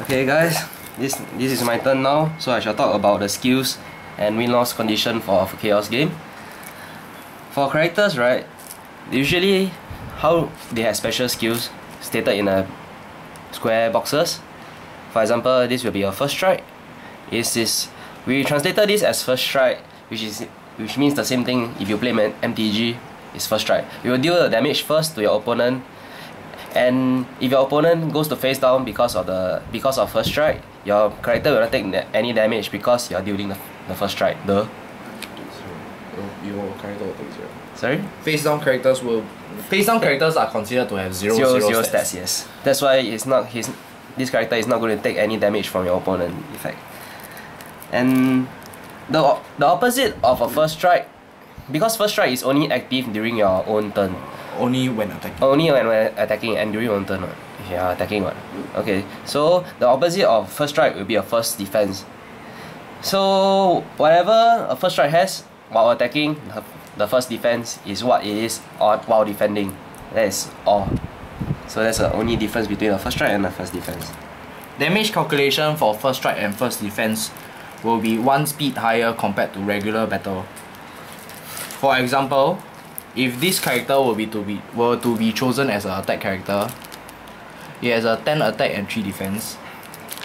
Okay guys, this is my turn now, so I shall talk about the skills and win-loss condition for a ChaOS game. For characters, right, usually how they have special skills stated in a square boxes. For example, this will be a first strike. We translated this as first strike, which means the same thing if you play MTG, is first strike. You will deal the damage first to your opponent, and if your opponent goes to face down because of first strike, your character will not take any damage because you are dealing the first strike. Your character will take 0. Sorry? Face down characters are considered to have 0 stats. Yes. That's why this character is not going to take any damage from your opponent. In fact, and the opposite of a first strike, because first strike is only active during your own turn. Only when attacking. Only when attacking and during your own turn. If you are attacking one. Okay. So the opposite of first strike will be a first defense. So whatever a first strike has while attacking, the first defense is what it is while defending. That is all. So that's the only difference between the first strike and the first defense. Damage calculation for first strike and first defense will be 1 speed higher compared to regular battle. For example, if this character were to be chosen as an attack character, he has a 10 attack and 3 defense,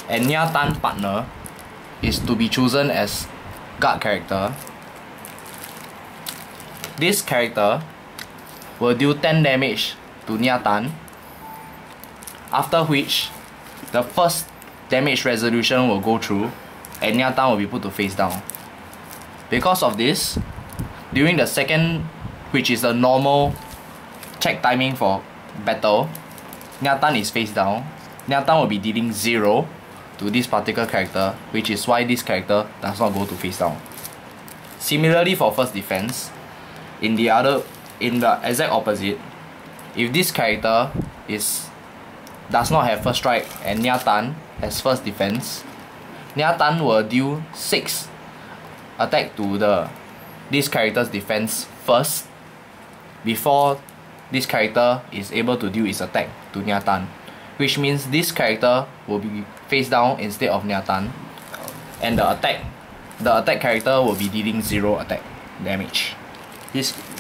and Nyatan partner is to be chosen as guard character. This character will deal 10 damage to Nyatan, after which the first damage resolution will go through and Nyatan will be put to face down. Because of this, during the second, which is the normal check timing for battle, Nyatan is face down. Nyatan will be dealing 0 to this particular character, which is why this character does not go to face down. Similarly for first defense, in the exact opposite, if this character does not have first strike and Nyatan has first defense, Nyatan will deal 6 attack to this character's defense first before this character is able to deal its attack to Nyatan, which means this character will be face down instead of Nyatan, and the attack character will be dealing 0 attack damage.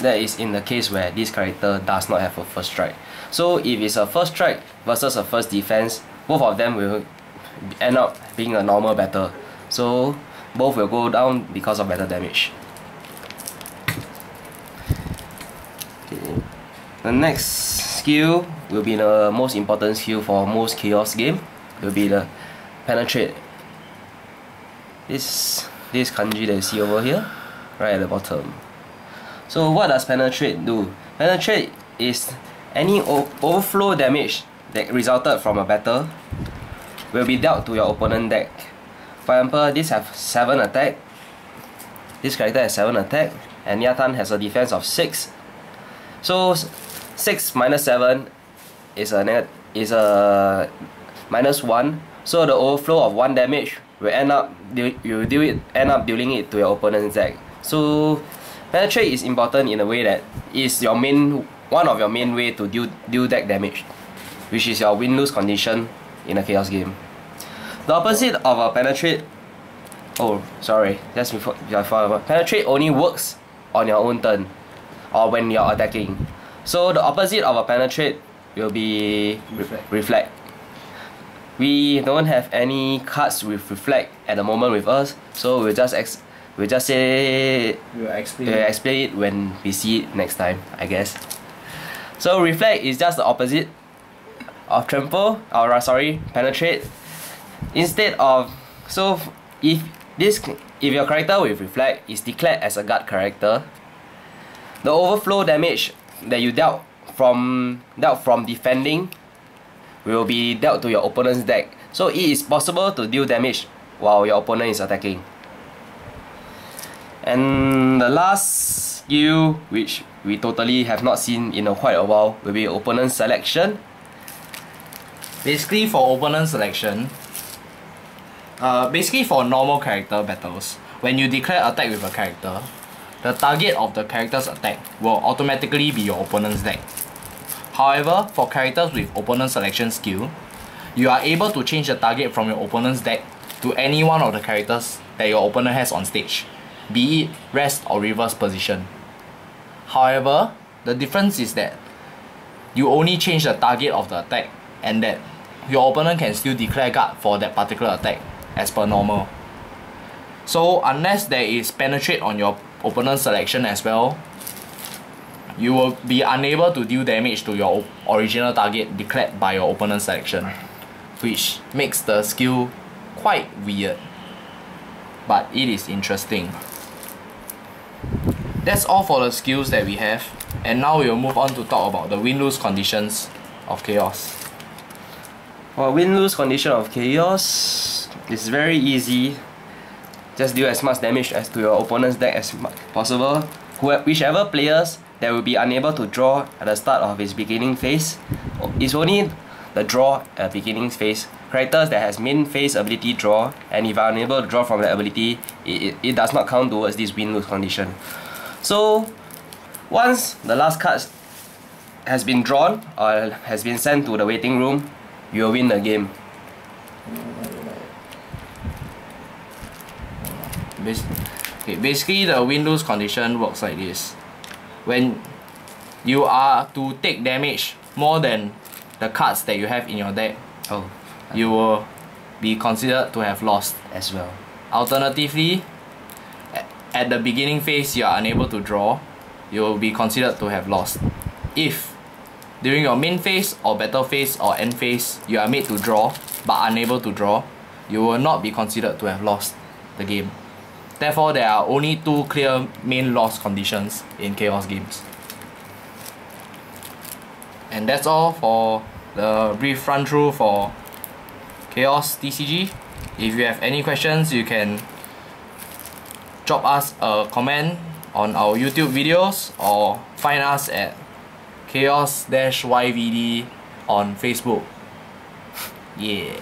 That is in the case where this character does not have a first strike. So if it's a first strike versus a first defense, both of them will end up being a normal battle. So both will go down because of better damage. Okay. The next skill will be the most important skill for most ChaOS game. Will be the penetrate. This kanji that you see over here, right at the bottom. So what does penetrate do? Penetrate is any overflow damage that resulted from a battle will be dealt to your opponent deck. For example, this have 7 attack. This character has 7 attack, and Nyatan has a defense of 6. So 6 minus 7 is a minus 1. So the overflow of 1 damage will end up dealing it to your opponent's deck. So penetrate is important in a way that is one of your main way to deal deck damage, which is your win-lose condition in a ChaOS game. The opposite of a penetrate, penetrate only works on your own turn or when you're attacking. So the opposite of a penetrate will be reflect. We don't have any cards with reflect at the moment with us, so we'll just explain it when we see it next time, I guess. So reflect is just the opposite of penetrate. Instead of, if your character with reflect is declared as a guard character, the overflow damage that you dealt from defending will be dealt to your opponent's deck. So it is possible to deal damage while your opponent is attacking. And the last skill, which we totally have not seen in quite a while, will be opponent selection. Basically for opponent selection, for normal character battles, when you declare attack with a character, the target of the character's attack will automatically be your opponent's deck. However, for characters with opponent selection skill, you are able to change the target from your opponent's deck to any one of the characters that your opponent has on stage, be it rest or reverse position. However, the difference is that you only change the target of the attack, and that your opponent can still declare guard for that particular attack as per normal. So unless there is penetrate on your opponent's selection as well, you will be unable to deal damage to your original target declared by your opponent's selection, which makes the skill quite weird, but it is interesting. That's all for the skills that we have, and now we will move on to talk about the win-lose conditions of ChaOS. For win-lose condition of ChaOS, it's very easy. Just deal as much damage as to your opponent's deck as possible. Whichever players that will be unable to draw at the start of his beginning phase, it's only the draw at beginning phase. Characters that has main phase ability draw, and if are unable to draw from that ability, it does not count towards this win-lose condition. So once the last card has been drawn or has been sent to the waiting room, you will win the game. Basically the win-lose condition works like this. When you are to take damage more than the cards that you have in your deck, you will be considered to have lost as well. Alternatively, at the beginning phase you are unable to draw, you will be considered to have lost. If during your main phase or battle phase or end phase you are made to draw but unable to draw, you will not be considered to have lost the game. Therefore, there are only two clear main loss conditions in ChaOS games. And that's all for the brief run through for ChaOS TCG. If you have any questions, you can drop us a comment on our YouTube videos or find us at ChaOS-YVD on Facebook. Yeah.